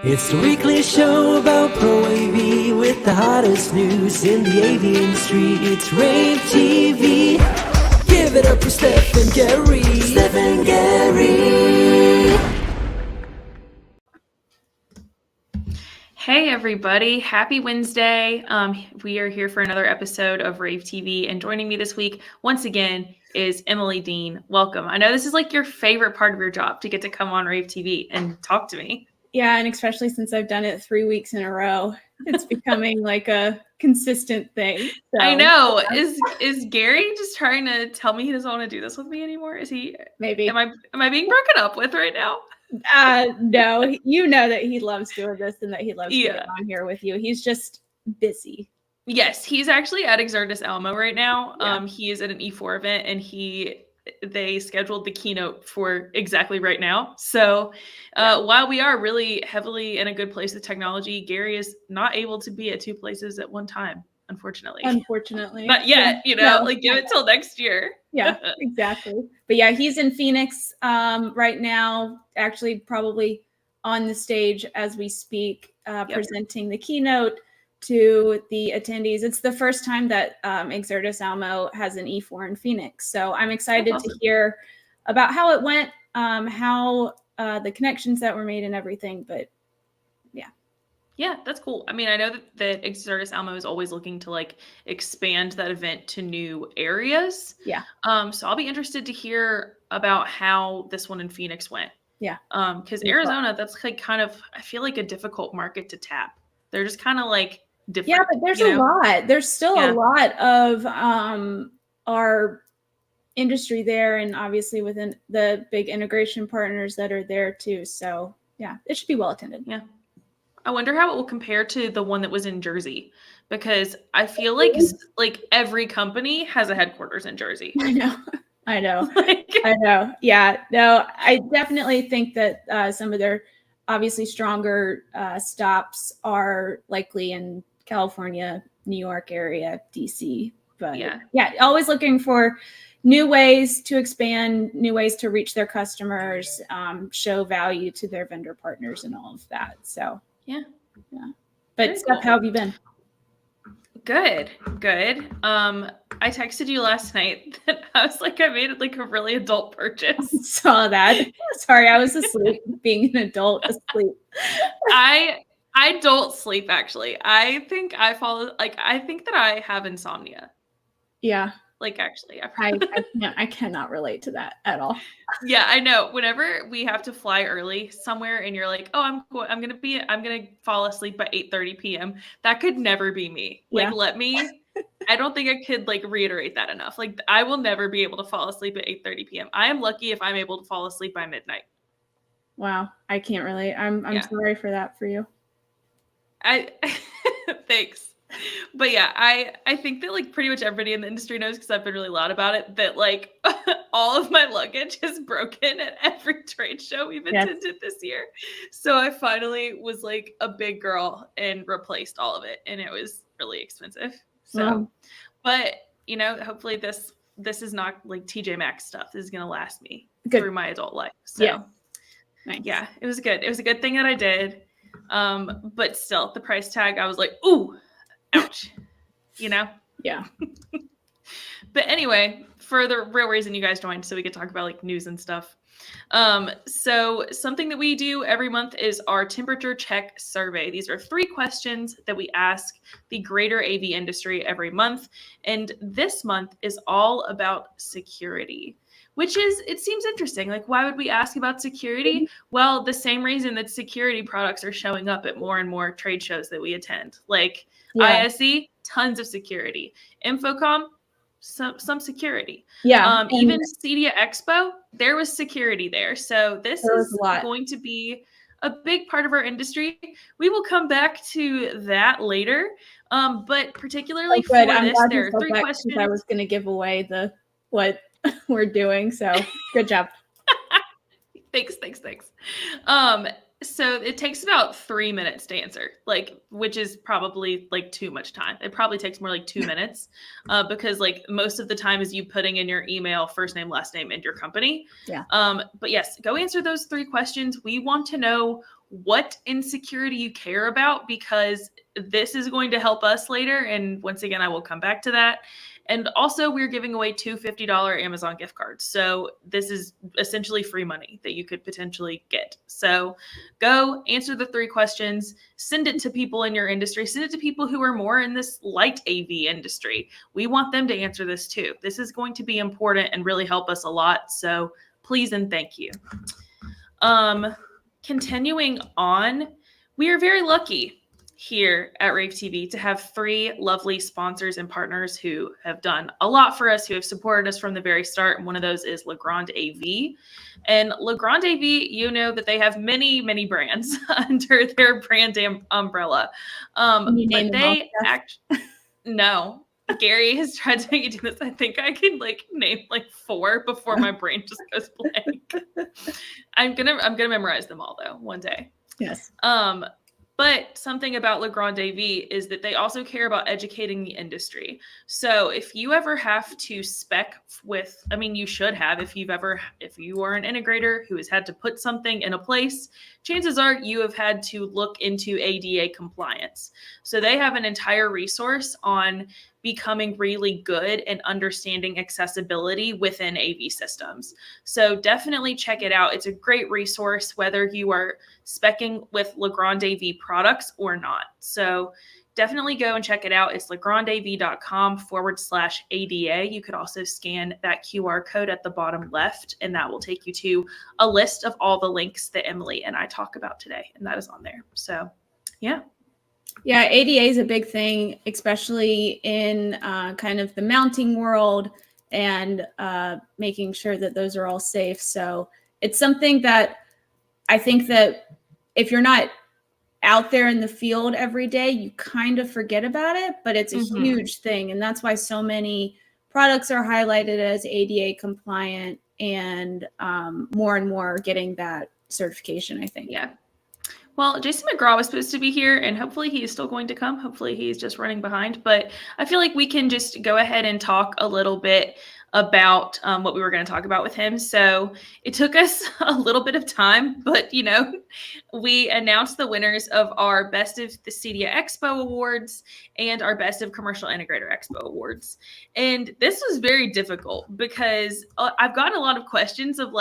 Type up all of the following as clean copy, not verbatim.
It's the weekly show about Pro AV with the hottest news in the AV industry. It's rAVe TV. Give it up for Steph and Gary. Steph and Gary. Hey everybody, happy Wednesday. We are here for another episode of rAVe TV, and joining me this week once again is Emily Dean. Welcome. I know this is like your favorite part of your job, to get to come on rAVe TV and talk to me. Yeah, and especially since I've done it 3 weeks in a row, it's becoming like a consistent thing. So. I know. Is Gary just trying to tell me he doesn't want to do this with me anymore? Is he? Maybe. Am I being broken up with right now? No, you know that he loves doing this and that he loves getting on here with you. He's just busy. Yes, he's actually at Expo Alamo right now. Yeah. He is at an E4 event, and they scheduled the keynote for exactly right now. So while we are really heavily in a good place with technology, Gary is not able to be at two places at one time, unfortunately. Not yet, give it till next year. Yeah, exactly. But yeah, he's in Phoenix right now, actually probably on the stage as we speak, presenting the keynote to the attendees. It's the first time that Expo Alamo has an E4 in Phoenix. So I'm excited to hear about how it went, how the connections that were made and everything. But yeah, that's cool. I mean, I know that Expo Alamo is always looking to expand that event to new areas. Yeah. So I'll be interested to hear about how this one in Phoenix went. Yeah. Because Arizona, that's kind of, I feel like, a difficult market to tap. They're just kind of different. Yeah, but there's a lot. There's still a lot of our industry there, and obviously within the big integration partners that are there too. So yeah, it should be well attended. Yeah. I wonder how it will compare to the one that was in Jersey, because I feel like every company has a headquarters in Jersey. I know. I know. Yeah, no, I definitely think that some of their obviously stronger stops are likely in California, New York area, DC. But yeah, always looking for new ways to expand, new ways to reach their customers, show value to their vendor partners and all of that. So yeah. But Steph, how have you been? Good. I texted you last night that I was I made a really adult purchase. Saw that. Sorry, I was asleep. Being an adult asleep. I don't sleep, actually. I think I think that I have insomnia. Yeah. Actually, I cannot relate to that at all. Yeah, I know. Whenever we have to fly early somewhere and you're like, oh, I'm gonna fall asleep by 8:30 p.m. That could never be me. I don't think I could reiterate that enough. I will never be able to fall asleep at 8:30 p.m. I am lucky if I'm able to fall asleep by midnight. Wow, I can't relate. I'm sorry for that for you. Thanks. But yeah, I think that pretty much everybody in the industry knows, because I've been really loud about it, that all of my luggage is broken at every trade show we've attended this year. So I finally was a big girl and replaced all of it, and it was really expensive. So, but hopefully this is not TJ Maxx stuff. This is gonna last me through my adult life. So nice. Yeah, it was good. It was a good thing that I did. But still, the price tag, I was like, ooh. Ouch. Yeah. But anyway, for the real reason you guys joined, so we could talk about news and stuff. So something that we do every month is our temperature check survey. These are 3 questions that we ask the greater AV industry every month. And this month is all about security, which it seems interesting. Why would we ask about security? Well, the same reason that security products are showing up at more and more trade shows that we attend. ISE, tons of security. Infocom, some security. Yeah. Even CEDIA Expo, there was security there. So this is going to be a big part of our industry. We will come back to that later. But particularly for this, there are 3 questions. I was going to give away what we're doing. So good job. Thanks. So it takes about 3 minutes to answer, which is probably too much time. It probably takes more 2 minutes, because most of the time is you putting in your email, first name, last name, and your company. Yeah. But yes, go answer those 3 questions. We want to know what insecurity you care about, because this is going to help us later. And once again, I will come back to that. And also, we're giving away two $50 Amazon gift cards. So this is essentially free money that you could potentially get. So go answer the 3 questions, send it to people in your industry, send it to people who are more in this light AV industry. We want them to answer this too. This is going to be important and really help us a lot. So please and thank you. Continuing on, we are very lucky here at rAVe TV to have 3 lovely sponsors and partners who have done a lot for us, who have supported us from the very start. And one of those is rAVe. And rAVe, you know that they have many, many brands under their brand umbrella. But they actually, no. Gary has tried to make you do this. I think I can name 4 before my brain just goes blank. I'm gonna memorize them all though one day. Yes. But something about rAVe is that they also care about educating the industry. So if you ever have to spec with, you should have, if you are an integrator who has had to put something in a place, chances are you have had to look into ADA compliance. So they have an entire resource on becoming really good and understanding accessibility within AV systems. So definitely check it out. It's a great resource, whether you are speccing with rAVe products or not. So definitely go and check it out. It's legrandAV.com/ADA. You could also scan that QR code at the bottom left, and that will take you to a list of all the links that Emily and I talk about today, and that is on there. So yeah. Yeah, ADA is a big thing, especially in kind of the mounting world, and making sure that those are all safe. So it's something that I think that if you're not out there in the field every day, you kind of forget about it, but it's a huge thing. And that's why so many products are highlighted as ADA compliant, and more getting that certification, I think. Yeah. Well, Jason McGraw was supposed to be here, and hopefully he is still going to come. Hopefully he's just running behind. But I feel like we can just go ahead and talk a little bit about what we were going to talk about with him. So it took us a little bit of time, but we announced the winners of our Best of the CEDIA Expo Awards and our Best of Commercial Integrator Expo Awards. And this was very difficult because I've gotten a lot of questions of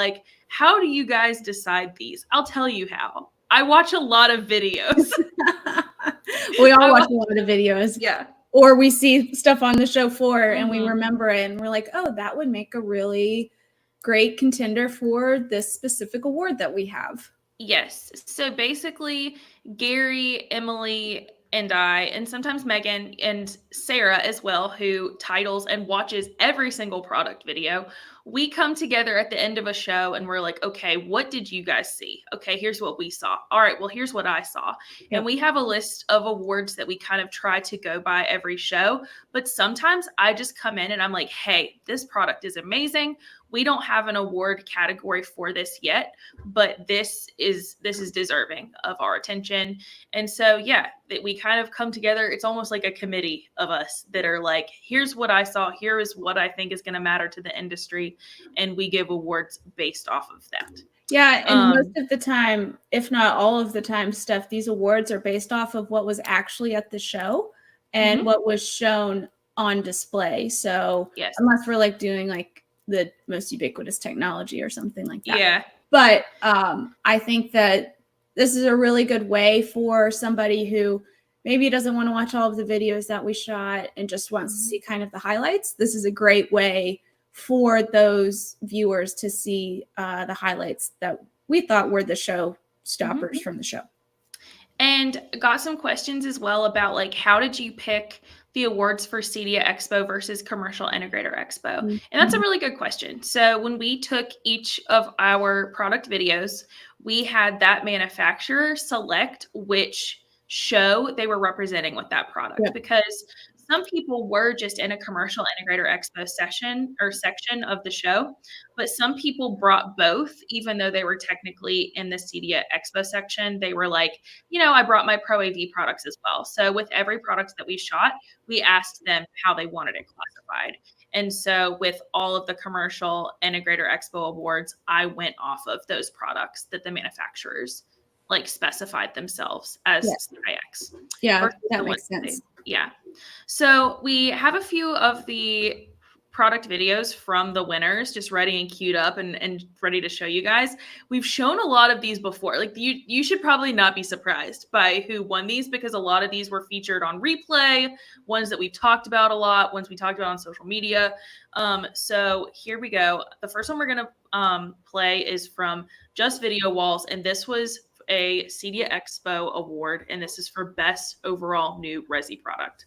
how do you guys decide these? I'll tell you how. I watch a lot of videos. We all watch a lot of videos. Yeah. Or we see stuff on the show floor and we remember it and we're like, oh, that would make a really great contender for this specific award that we have. Yes. So basically, Gary, Emily, and I, and sometimes Megan and Sarah as well, who titles and watches every single product video, we come together at the end of a show and we're like, okay, what did you guys see? Okay, here's what we saw. All right, well, here's what I saw. Yep. And we have a list of awards that we kind of try to go by every show. But sometimes I just come in and I'm like, hey, this product is amazing. We don't have an award category for this yet, but this is deserving of our attention. And so, yeah, that we kind of come together. It's almost like a committee of us that are like, here's what I saw. Here is what I think is going to matter to the industry. And we give awards based off of that. Yeah. And most of the time, if not all of the time, Steph, these awards are based off of what was actually at the show and what was shown on display. So yes. Unless we're doing the most ubiquitous technology or something like that. Yeah. But I think that this is a really good way for somebody who maybe doesn't want to watch all of the videos that we shot and just wants to see kind of the highlights. This is a great way for those viewers to see the highlights that we thought were the show stoppers from the show. And got some questions as well about how did you pick the awards for CEDIA Expo versus Commercial Integrator Expo? And that's a really good question. So when we took each of our product videos, we had that manufacturer select which show they were representing with that product, because some people were just in a Commercial Integrator Expo section of the show, but some people brought both, even though they were technically in the CEDIA Expo section. They were like, I brought my Pro AV products as well. So with every product that we shot, we asked them how they wanted it classified. And so with all of the Commercial Integrator Expo awards, I went off of those products that the manufacturers like specified themselves as CIX. Yeah, versus that the makes ones sense. yeah. So we have a few of the product videos from the winners just ready and queued up and ready to show you guys. We've shown a lot of these before. Like you should probably not be surprised by who won these, because a lot of these were featured on replay, ones that we've talked about a lot, ones we talked about on social media. So here we go. The first one we're going to play is from Just Video Walls, and this was a CEDIA Expo award, and this is for best overall new resi product.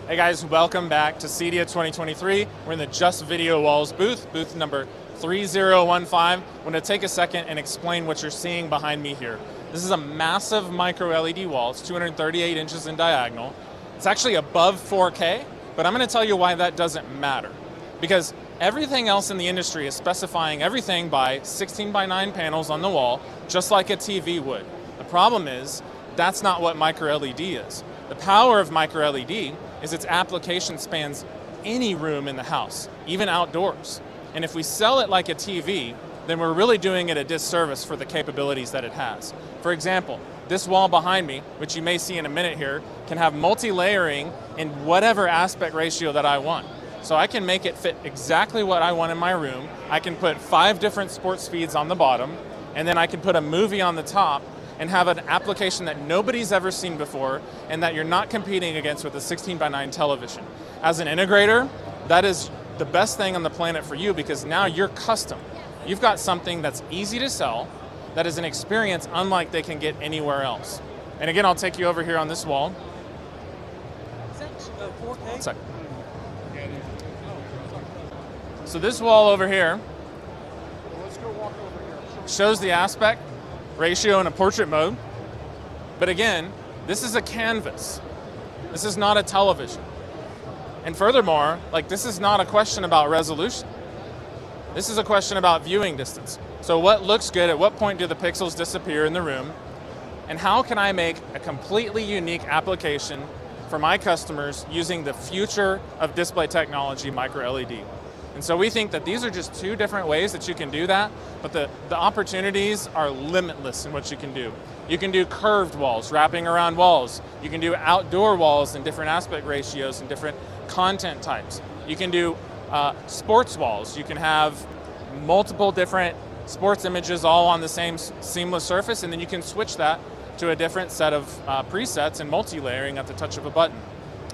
Hey guys, welcome back to CEDIA 2023. We're in the Just Video Walls booth number 3015. I'm going to take a second and explain what you're seeing behind me here. This is a massive micro LED wall. It's 238 inches in diagonal. It's actually above 4K, but I'm going to tell you why that doesn't matter. Because everything else in the industry is specifying everything by 16:9 panels on the wall, just like a TV would. The problem is, that's not what micro LED is. The power of micro LED is its application spans any room in the house, even outdoors. And if we sell it like a TV, then we're really doing it a disservice for the capabilities that it has. For example, this wall behind me, which you may see in a minute here, can have multi-layering in whatever aspect ratio that I want. So I can make it fit exactly what I want in my room. I can put 5 different sports feeds on the bottom, and then I can put a movie on the top and have an application that nobody's ever seen before and that you're not competing against with a 16:9 television. As an integrator, that is the best thing on the planet for you, because now you're custom. You've got something that's easy to sell, that is an experience unlike they can get anywhere else. And again, I'll take you over here on this wall. Is that 4K? One second. So this wall over here shows the aspect ratio in a portrait mode. But again, this is a canvas. This is not a television. And furthermore, like, this is not a question about resolution. This is a question about viewing distance. So what looks good, at what point do the pixels disappear in the room? And how can I make a completely unique application for my customers using the future of display technology, micro LED? And so we think that these are just 2 different ways that you can do that, but the opportunities are limitless in what you can do. You can do curved walls, wrapping around walls. You can do outdoor walls in different aspect ratios and different content types. You can do sports walls. You can have multiple different sports images all on the same seamless surface, and then you can switch that to a different set of presets and multi-layering at the touch of a button.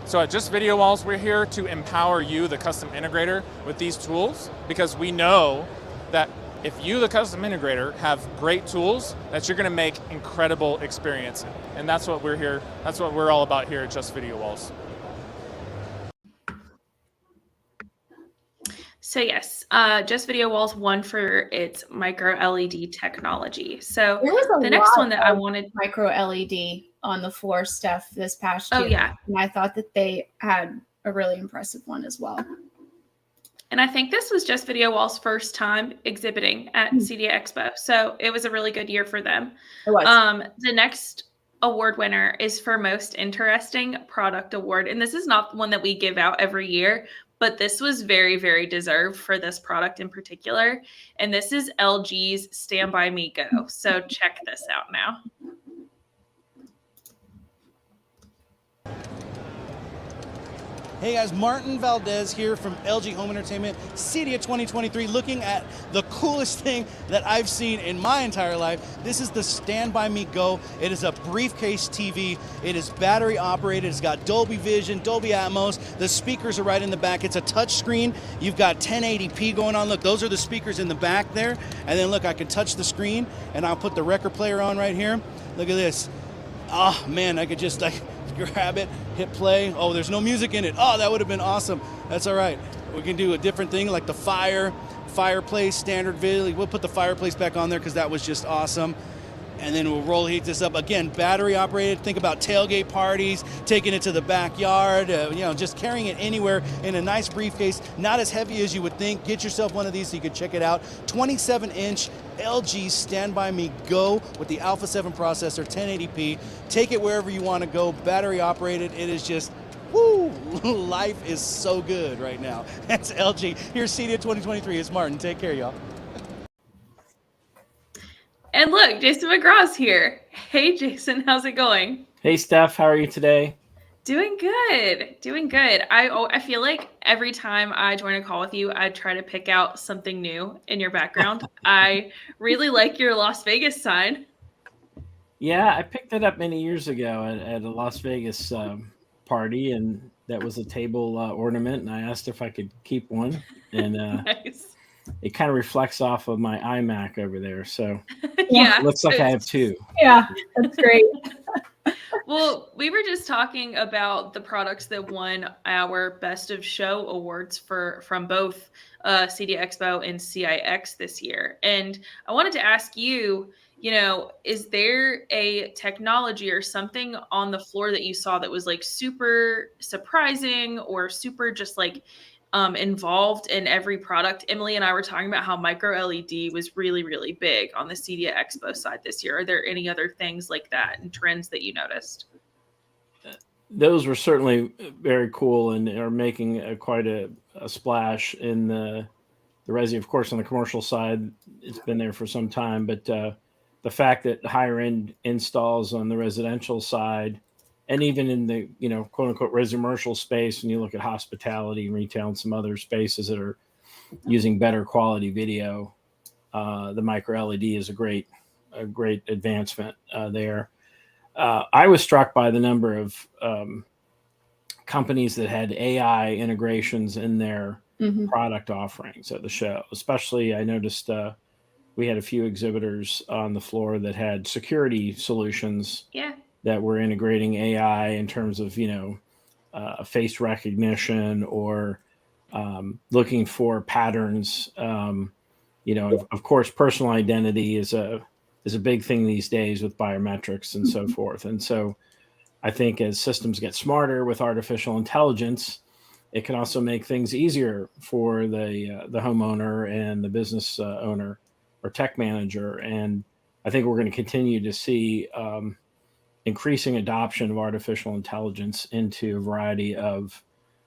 So at Just Video Walls, we're here to empower you, the custom integrator, with these tools, because we know that if you, the custom integrator, have great tools, that you're going to make incredible experience. And that's what we're here. That's what we're all about here at Just Video Walls. So yes, Just Video Walls won for its micro LED technology. So There was the next one that I wanted, micro LED on the floor stuff this past year. oh yeah, And I thought that they had a really impressive one as well. and I think this was Just Video Walls' first time exhibiting at CEDIA Expo, so it was a really good year for them. It was. The next award winner is for Most Interesting Product Award, and this is not one that we give out every year, but this was very, very deserved for this product in particular. And this is LG's Stand By Me Go. So check this out now. Hey guys, Martin Valdez here from LG Home Entertainment, CEDIA 2023, looking at the coolest thing that I've seen in my entire life. This is the Stand By Me Go. It is a briefcase TV. It is battery operated. It's got Dolby Vision, Dolby Atmos. The speakers are right in the back. It's a touch screen. You've got 1080p going on. Look, those are the speakers in the back there. And then look, I can touch the screen and I'll put the record player on right here. Look at this. Oh man, I could just grab it, hit play. Oh, there's no music in it. Oh, that would have been awesome. That's all right. We can do a different thing like the fireplace, standard video. We'll put the fireplace back on there because that was just awesome. And then we'll roll heat this up. Again, battery operated. Think about tailgate parties, taking it to the backyard, just carrying it anywhere in a nice briefcase. Not as heavy as you would think. Get yourself one of these so you can check it out. 27-inch LG Stand By Me Go with the Alpha 7 processor, 1080p. Take it wherever you want to go. Battery operated. It is just, woo, life is so good right now. That's LG. Here's CEDIA 2023. It's Martin. Take care, y'all. And look, Jason McGraw's here. Hey, Jason, how's it going? Hey, Steph, how are you today? Doing good. Doing good. I feel like every time I join a call with you, I try to pick out something new in your background. I really like your Las Vegas sign. Yeah, I picked that up many years ago at a Las Vegas party, and that was a table ornament, and I asked if I could keep one, and Nice. it kind of reflects off of my iMac over there, so Yeah. looks like I have two. Yeah, that's great. Well, we were just talking about the products that won our Best of Show awards from both CEDIA Expo and CIX this year. And I wanted to ask you, is there a technology or something on the floor that you saw that was like super surprising or super just like involved in every product? Emily and I were talking about how micro LED was really, really big on the CEDIA Expo side this year. Are there any other things like that and trends that you noticed? Those were certainly very cool and are making quite a splash in the resi. Of course, on the commercial side, it's been there for some time, but the fact that higher end installs on the residential side, and even in the quote unquote residential space, when you look at hospitality and retail and some other spaces that are using better quality video, the micro LED is a great advancement there. I was struck by the number of companies that had AI integrations in their product offerings at the show. Especially, I noticed we had a few exhibitors on the floor that had security solutions that were integrating AI in terms of face recognition or looking for patterns. Of course, personal identity is a big thing these days with biometrics and so forth. And so I think as systems get smarter with artificial intelligence, it can also make things easier for the homeowner and the business owner or tech manager. And I think we're going to continue to see increasing adoption of artificial intelligence into a variety of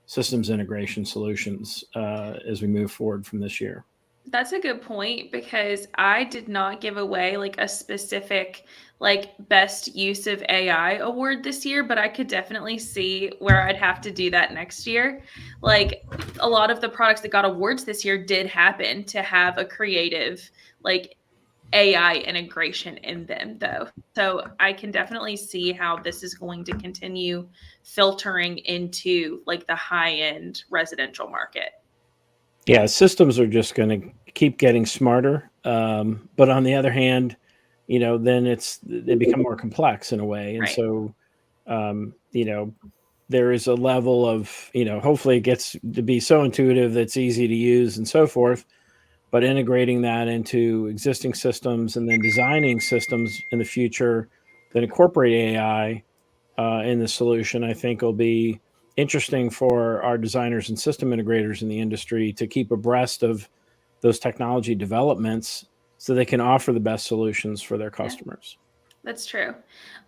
systems integration solutions as we move forward from this year. That's a good point, because I did not give away like a specific like best use of AI award this year, but I could definitely see where I'd have to do that next year. Like a lot of the products that got awards this year did happen to have a creative like AI integration in them though. So I can definitely see how this is going to continue filtering into like the high-end residential market. Yeah, systems are just going to keep getting smarter. But on the other hand, then they become more complex in a way. And Right. so, there is a level of, hopefully it gets to be so intuitive that it's easy to use and so forth. But integrating that into existing systems and then designing systems in the future that incorporate AI in the solution, I think will be interesting for our designers and system integrators in the industry to keep abreast of those technology developments so they can offer the best solutions for their customers. That's true.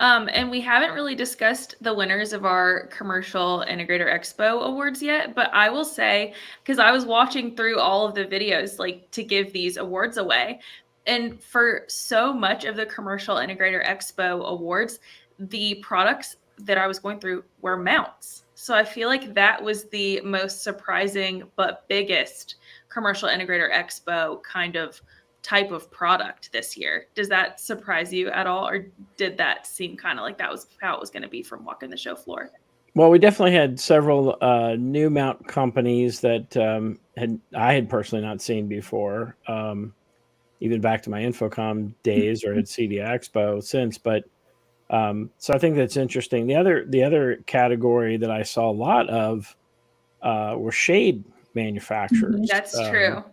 And we haven't really discussed the winners of our Commercial Integrator Expo awards yet, but I will say, because I was watching through all of the videos like to give these awards away, and for so much of the Commercial Integrator Expo awards, the products that I was going through were mounts. So I feel like that was the most surprising but biggest Commercial Integrator Expo kind of type of product this year. Does that surprise you at all, or did that seem kind of like that was how it was going to be from walking the show floor? Well, we definitely had several new mount companies that I had personally not seen before, even back to my Infocom days or at CEDIA Expo since. But so I think that's interesting. The other category that I saw a lot of were shade manufacturers. That's true.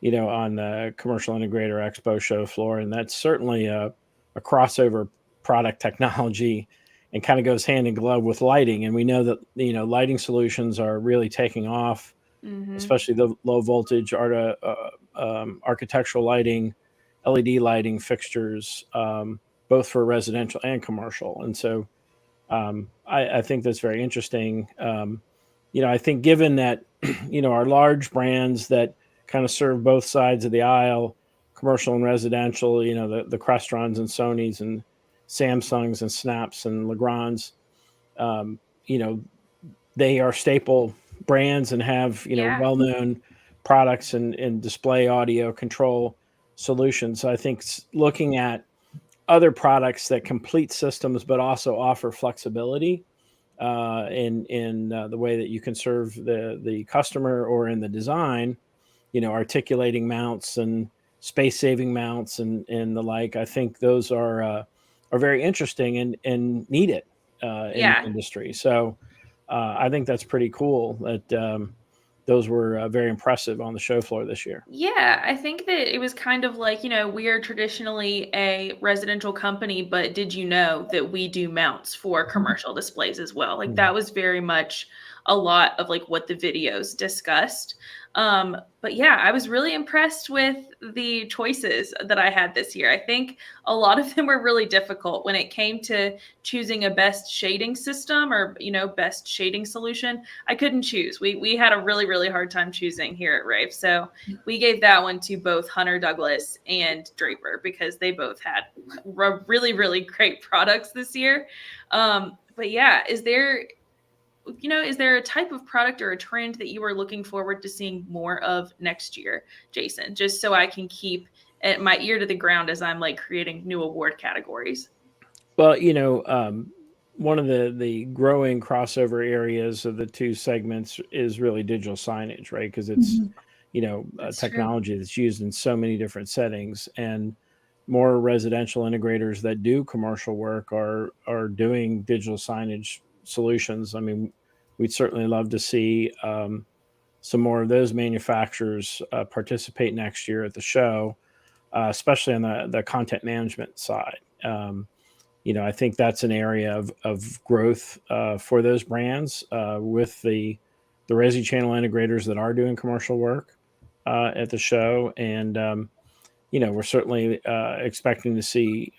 On the Commercial Integrator Expo show floor, and that's certainly a crossover product technology, and kind of goes hand in glove with lighting. And we know that lighting solutions are really taking off, especially the low voltage architectural lighting, LED lighting fixtures, both for residential and commercial. And so I think that's very interesting. I think given that our large brands that kind of serve both sides of the aisle, commercial and residential, you know, the Crestrons and Sonys and Samsungs and Snaps and Legrands, you know, they are staple brands and have, you know, Yeah. well-known products and display audio control solutions. So I think looking at other products that complete systems, but also offer flexibility in the way that you can serve the customer, or in the design, you know, articulating mounts and space-saving mounts and the like. I think those are very interesting and needed in the Yeah. industry. So I think that's pretty cool that those were very impressive on the show floor this year. Yeah, I think that it was kind of like, you know, we are traditionally a residential company, but did you know that we do mounts for commercial displays as well? Like that was very much a lot of like what the videos discussed. But yeah, I was really impressed with the choices that I had this year. I think a lot of them were really difficult when it came to choosing a best shading system, or, you know, best shading solution. I couldn't choose. We had a really hard time choosing here at rAVe. So we gave that one to both Hunter Douglas and Draper because they both had really great products this year. But yeah, is there a type of product or a trend that you are looking forward to seeing more of next year, Jason? Just so I can keep my ear to the ground as I'm like creating new award categories. Well, you know, one of the growing crossover areas of the two segments is really digital signage, right? Because it's you know, technology that's used in so many different settings, and more residential integrators that do commercial work are doing digital signage solutions. I mean, we'd certainly love to see some more of those manufacturers participate next year at the show, especially on the content management side. You know, I think that's an area of growth for those brands with the Resi channel integrators that are doing commercial work at the show. And, you know, we're certainly expecting to see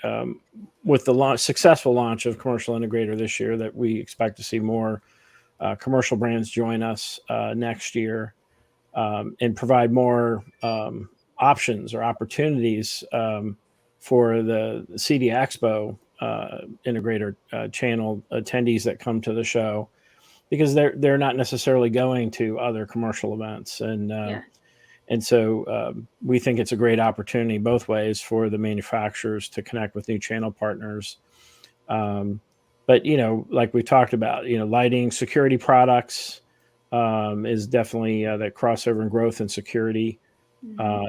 with the successful launch of Commercial Integrator this year, that we expect to see more commercial brands join us next year and provide more options or opportunities for the CEDIA Expo integrator channel attendees that come to the show, because they're not necessarily going to other commercial events. And so we think it's a great opportunity both ways for the manufacturers to connect with new channel partners. But, you know, like we talked about, you know, lighting, security products is definitely that crossover and growth and security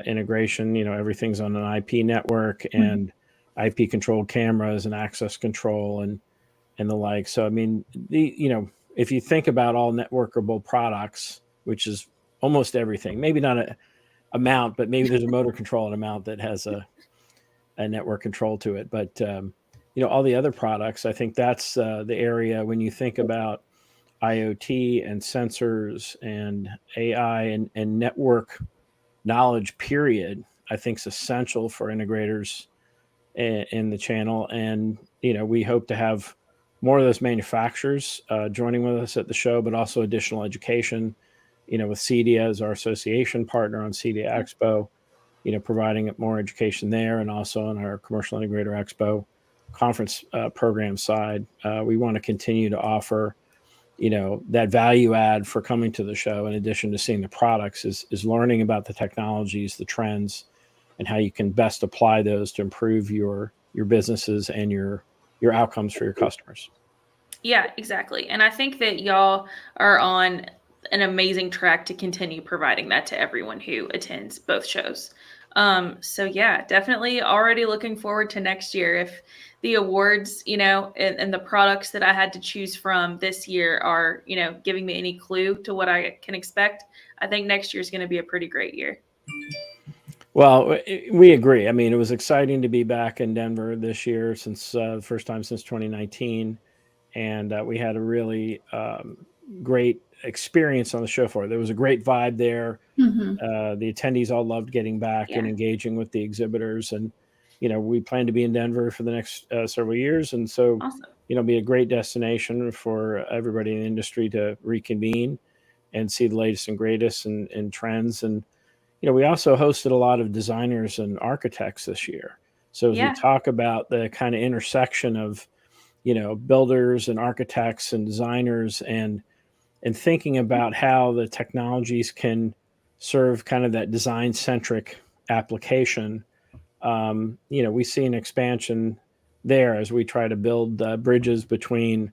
integration. You know, everything's on an IP network and IP controlled cameras and access control and the like. So, I mean, you know, if you think about all networkable products, which is almost everything, maybe not a mount, but maybe there's a motor control and a mount that has a network control to it. But, you know, all the other products, I think that's the area when you think about IoT and sensors and AI and network knowledge, period, I think is essential for integrators in the channel. And, you know, we hope to have more of those manufacturers joining with us at the show, but also additional education, you know, with CEDIA as our association partner on CEDIA Expo, you know, providing more education there, and also on our Commercial Integrator Expo conference program side. We want to continue to offer, you know, that value add for coming to the show, in addition to seeing the products, is learning about the technologies, the trends, and how you can best apply those to improve your businesses and your outcomes for your customers. Yeah, exactly. And I think that y'all are on an amazing track to continue providing that to everyone who attends both shows. So yeah, definitely already looking forward to next year. If the awards, you know, and the products that I had to choose from this year are, you know, giving me any clue to what I can expect, I think next year is going to be a pretty great year. Well, we agree. I mean, it was exciting to be back in Denver this year, since the first time since 2019. And we had a really great experience on the show floor. There was a great vibe there. The attendees all loved getting back and engaging with the exhibitors. And, you know, we plan to be in Denver for the next several years. And so, you know, be a great destination for everybody in the industry to reconvene and see the latest and greatest and trends. And, we also hosted a lot of designers and architects this year. So as we talk about the kind of intersection of, builders and architects and designers and thinking about how the technologies can serve kind of that design-centric application, we see an expansion there as we try to build bridges between,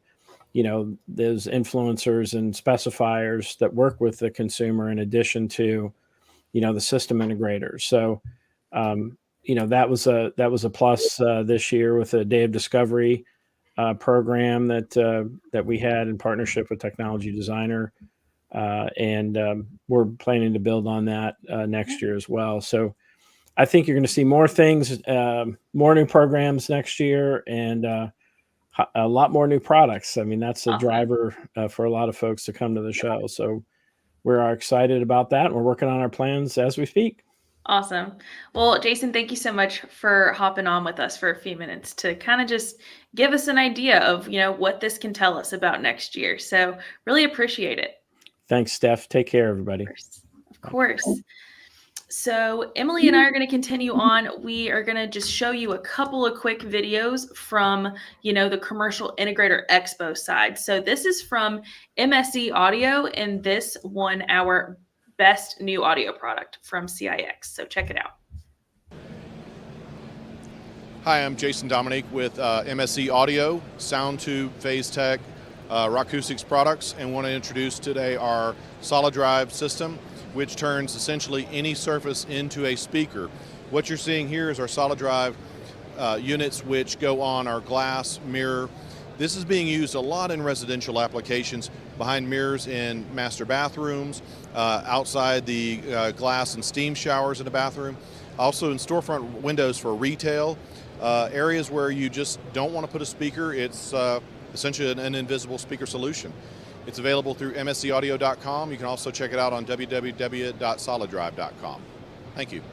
those influencers and specifiers that work with the consumer in addition to, the system integrators. So, that was a plus this year with the Day of Discovery program that we had in partnership with Technology Designer, and we're planning to build on that next year as well. So I think you're going to see more things, more new programs next year, and a lot more new products. I mean, that's a driver for a lot of folks to come to the show. So we're excited about that. We're working on our plans as we speak. Awesome. Well, Jason, thank you so much for hopping on with us for a few minutes to kind of just give us an idea of, what this can tell us about next year. So really appreciate it. Thanks, Steph. Take care, everybody. Of course. So Emily and I are going to continue on. We are going to just show you a couple of quick videos from, the Commercial Integrator Expo side. So this is from MSE Audio, and this won our best new audio product from CIX. So check it out. Hi, I'm Jason Dominique with MSE Audio, Sound2, Phase Tech, Rocacoustics products, and want to introduce today our solid drive system, which turns essentially any surface into a speaker. What you're seeing here is our solid drive units, which go on our glass mirror. This is being used a lot in residential applications, behind mirrors in master bathrooms, outside the glass and steam showers in a bathroom, also in storefront windows for retail, areas where you just don't want to put a speaker. It's essentially an invisible speaker solution. It's available through mseaudio.com. You can also check it out on www.soliddrive.com. Thank you.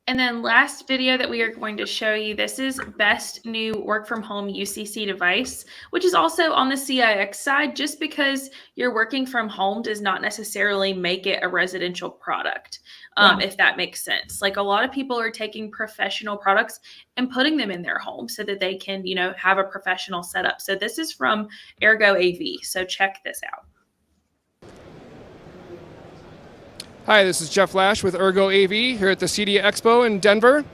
And then last video that we are going to show you, this is best new work from home UCC device, which is also on the CIX side. Just because you're working from home does not necessarily make it a residential product, if that makes sense. Like, a lot of people are taking professional products and putting them in their home so that they can, have a professional setup. So this is from rAVe. So check this out. Hi, this is Jeff Lash with rAVe here at the CEDIA Expo in Denver.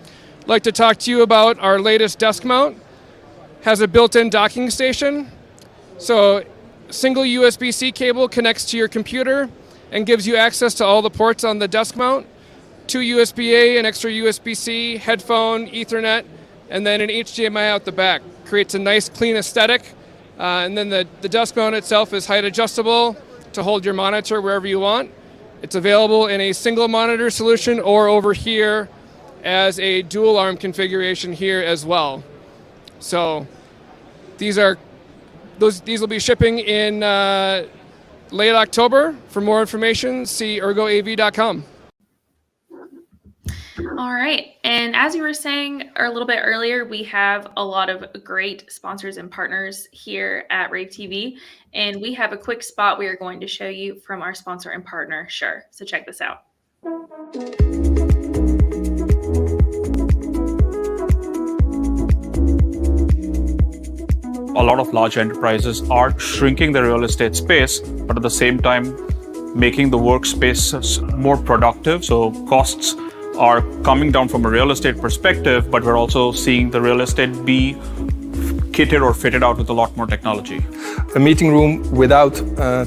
I'd like to talk to you about our latest desk mount. Has a built-in docking station. So single USB-C cable connects to your computer and gives you access to all the ports on the desk mount. 2 USB-A, an extra USB-C, headphone, Ethernet, and then an HDMI out the back. Creates a nice clean aesthetic. And then the desk mount itself is height adjustable to hold your monitor wherever you want. It's available in a single monitor solution or over here as a dual arm configuration here as well. So these will be shipping in late October. For more information, see rAVe.com. All right. And as you were saying a little bit earlier, we have a lot of great sponsors and partners here at rAVe TV. And we have a quick spot we are going to show you from our sponsor and partner, Shure. So check this out. A lot of large enterprises are shrinking the real estate space, but at the same time, making the workspaces more productive. So costs are coming down from a real estate perspective, but we're also seeing the real estate be kitted or fitted out with a lot more technology. A meeting room without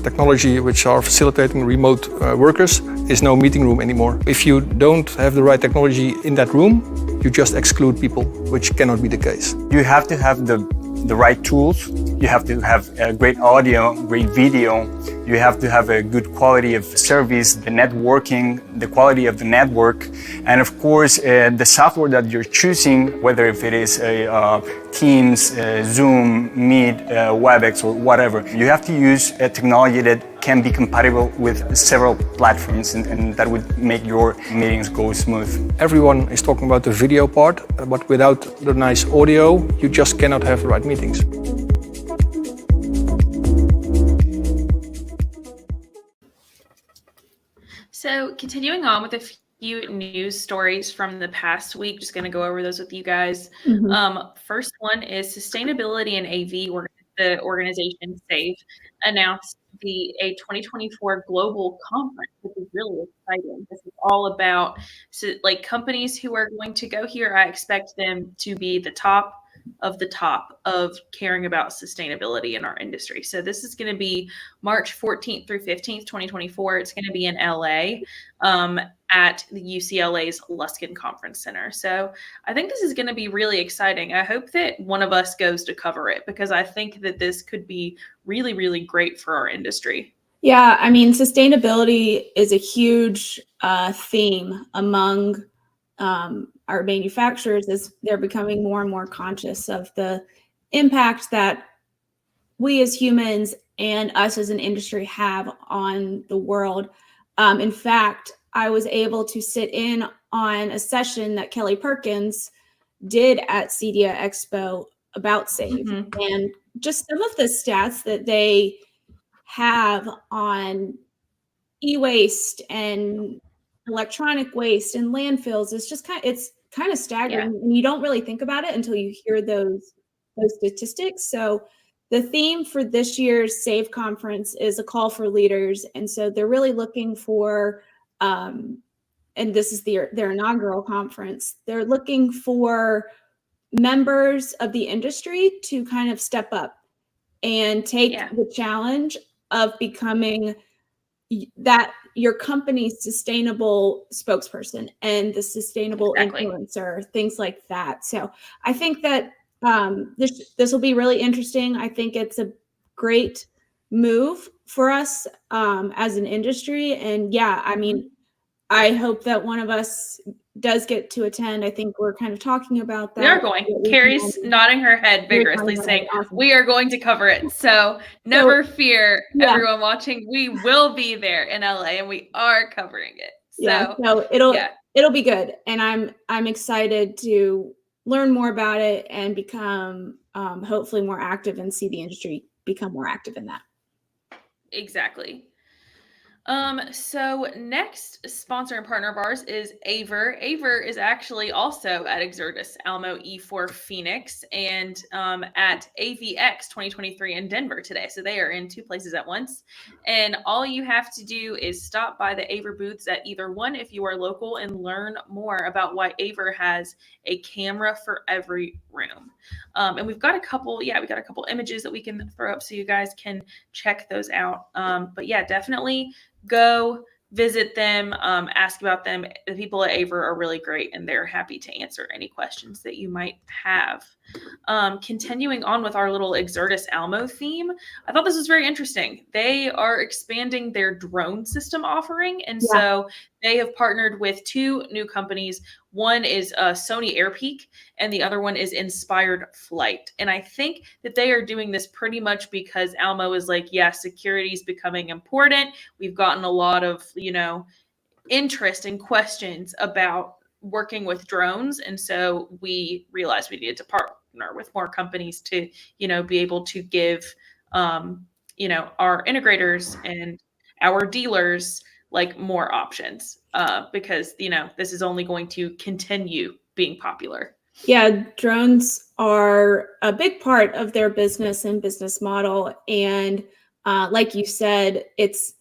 technology which are facilitating remote workers is no meeting room anymore. If you don't have the right technology in that room, you just exclude people, which cannot be the case. You have to have the right tools. You have to have great audio, great video. You have to have a good quality of service, the networking, the quality of the network, and of course the software that you're choosing, whether if it is Teams, Zoom, Meet, WebEx, or whatever. You have to use a technology that can be compatible with several platforms, and that would make your meetings go smooth. Everyone is talking about the video part, but without the nice audio, you just cannot have the right meetings. So So continuing on with a few news stories from the past week, just going to go over those with you guys. First one is sustainability and AV. The organization CEDIA announced a 2024 global conference, which is really exciting. This is all about like companies who are going to go here. I expect them to be the top of caring about sustainability in our industry. So this is going to be March 14th through 15th, 2024. It's going to be in LA at the UCLA's Luskin Conference Center. So I think this is going to be really exciting. I hope that one of us goes to cover it because I think that this could be really, really great for our industry. Yeah, I mean, sustainability is a huge theme among our manufacturers as they're becoming more and more conscious of the impact that we as humans and us as an industry have on the world. In fact, I was able to sit in on a session that Kelly Perkins did at CEDIA Expo about rAVe, and just some of the stats that they have on e-waste and electronic waste and landfills is just it's kind of staggering, and you don't really think about it until you hear those statistics. So the theme for this year's rAVe conference is a call for leaders, and so they're really looking for and this is their inaugural conference. They're looking for members of the industry to kind of step up and take the challenge of becoming that your company's sustainable spokesperson and the sustainable influencer, things like that. So I think that this will be really interesting. I think it's a great move for us as an industry. And yeah, I mean, I hope that one of us does get to attend. I think we're kind of talking about that. We are going. Carrie's nodding her head vigorously saying, we are going to cover it. So never fear, everyone watching. We will be there in LA and we are covering it. So it'll be good. And I'm excited to learn more about it and become hopefully more active and see the industry become more active in that. Exactly. So next sponsor and partner of ours is rAVe. rAVe is actually also at Exertis Alamo E4 Phoenix and at AVX 2023 in Denver today. So they are in two places at once. And all you have to do is stop by the rAVe booths at either one if you are local and learn more about why rAVe has a camera for every room. And we've got a couple images that we can throw up so you guys can check those out. But yeah, definitely go visit them, ask about them. The people at rAVe are really great and they're happy to answer any questions that you might have. Continuing on with our little Exertis Alamo theme, I thought this was very interesting. They are expanding their drone system offering. And so they have partnered with two new companies. One is Sony Airpeak and the other one is Inspired Flight. And I think that they are doing this pretty much because Alamo is like, yeah, security is becoming important. We've gotten a lot of, interest and questions about working with drones. And so we realized we needed to partner with more companies to, be able to give, our integrators and our dealers like more options because, this is only going to continue being popular. Yeah, drones are a big part of their business and business model. And like you said, it's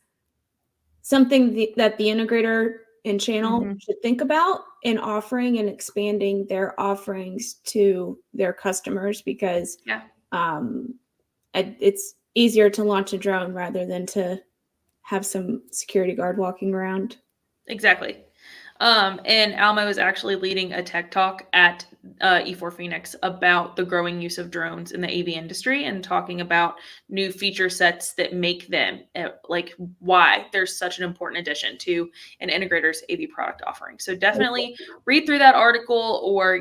something that the integrator and channel should think about in offering and expanding their offerings to their customers because it's easier to launch a drone rather than to have some security guard walking around. Exactly. And Alamo is actually leading a tech talk at E4 Phoenix about the growing use of drones in the AV industry and talking about new feature sets that make them like why there's such an important addition to an integrator's AV product offering. So definitely read through that article or,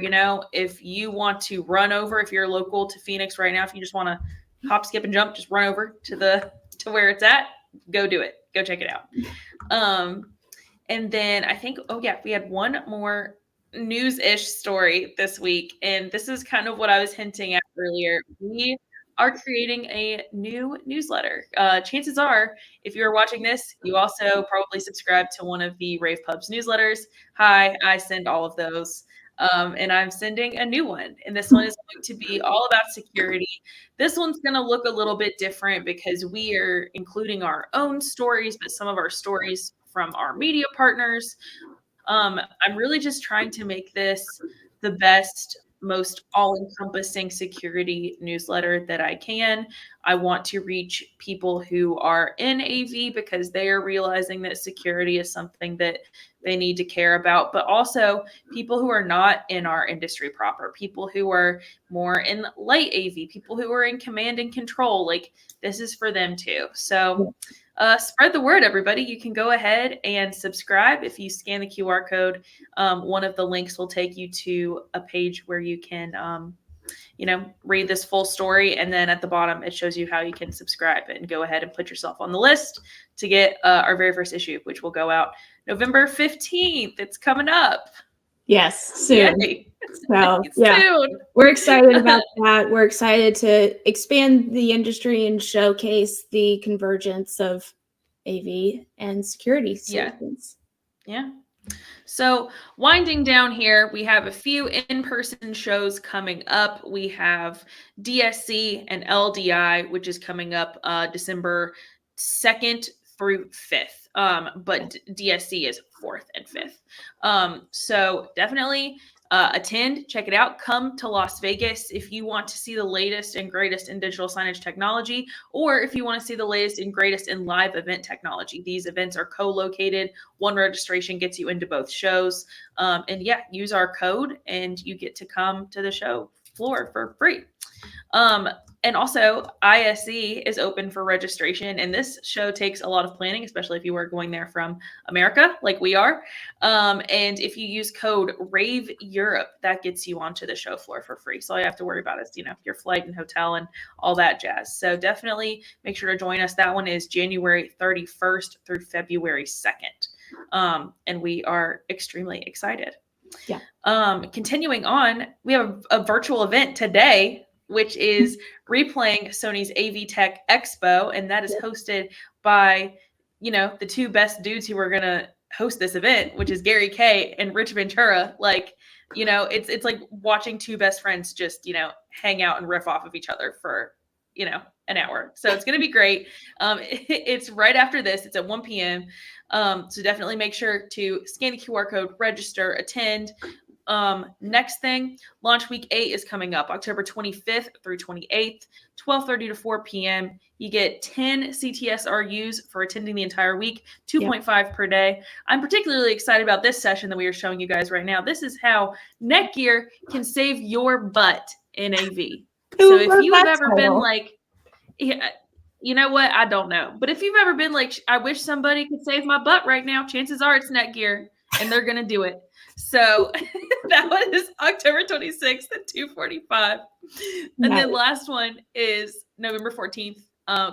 if you want to run over, if you're local to Phoenix right now, if you just want to hop, skip and jump, just run over to where it's at, go do it. Go check it out. And then I think, we had one more news-ish story this week. And this is kind of what I was hinting at earlier. We are creating a new newsletter. Chances are, if you're watching this, you also probably subscribe to one of the rAVe Pubs newsletters. Hi, I send all of those. And I'm sending a new one. And this one is going to be all about security. This one's going to look a little bit different because we are including our own stories, but some of our stories from our media partners. I'm really just trying to make this the best, most all-encompassing security newsletter that I can. I want to reach people who are in AV because they are realizing that security is something that they need to care about, but also people who are not in our industry proper, people who are more in light AV, people who are in command and control. Like, this is for them too. So spread the word, everybody. You can go ahead and subscribe. If you scan the QR code, one of the links will take you to a page where you can read this full story. And then at the bottom, it shows you how you can subscribe and go ahead and put yourself on the list to get our very first issue, which will go out November 15th. It's coming up. Yes, soon. Yay. So yeah, soon. We're excited about that. We're excited to expand the industry and showcase the convergence of AV and security solutions. Yeah. So winding down here, we have a few in-person shows coming up. We have DSC and LDI, which is coming up December 2nd through 5th. But DSC is 4th and 5th. So definitely attend, check it out. Come to Las Vegas if you want to see the latest and greatest in digital signage technology, or if you want to see the latest and greatest in live event technology. These events are co-located. One registration gets you into both shows. And yeah, use our code and you get to come to the show floor for free. And also, ISE is open for registration, and this show takes a lot of planning, especially if you are going there from America, like we are. And if you use code rAVE Europe, that gets you onto the show floor for free. So all you have to worry about is, your flight and hotel and all that jazz. So definitely make sure to join us. That one is January 31st through February 2nd. And we are extremely excited. Yeah. Continuing on, we have a virtual event today, which is replaying Sony's AV Tech Expo, and that is hosted by, the two best dudes who are going to host this event, which is Gary Kay and Rich Ventura. Like, it's like watching two best friends just, hang out and riff off of each other for, an hour. So it's going to be great. It's right after this. It's at 1 p.m. So definitely make sure to scan the QR code, register, attend. Next thing, launch week 8 is coming up October 25th through 28th, 12:30 to 4 p.m. You get 10 CTSRUs for attending the entire week, 2.5 per day. I'm particularly excited about this session that we are showing you guys right now. This is how Netgear can save your butt in AV. So if you have ever been like, you know what? I don't know. But if you've ever been like, I wish somebody could save my butt right now, chances are it's Netgear, and they're going to do it. So that one is October 26th at 2:45. And then last one is November 14th.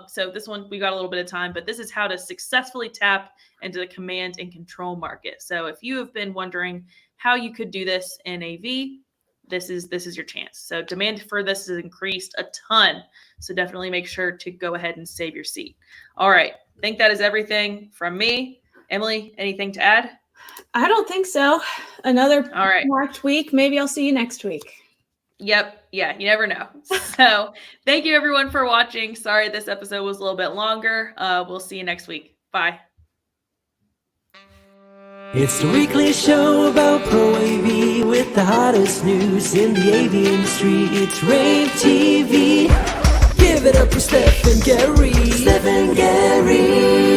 So this one, we got a little bit of time, but this is how to successfully tap into the command and control market. So if you have been wondering how you could do this in AV, this is your chance. So demand for this has increased a ton. So definitely make sure to go ahead and save your seat. All right. I think that is everything from me. Emily, anything to add? I don't think so. Another marked week. Maybe I'll see you next week. Yep. Yeah, you never know. So thank you everyone for watching. Sorry this episode was a little bit longer. We'll see you next week. Bye. It's the weekly show about Pro AV with the hottest news in the AV industry. It's rAVe TV. Give it up for Steph and Gary. Steph and Gary.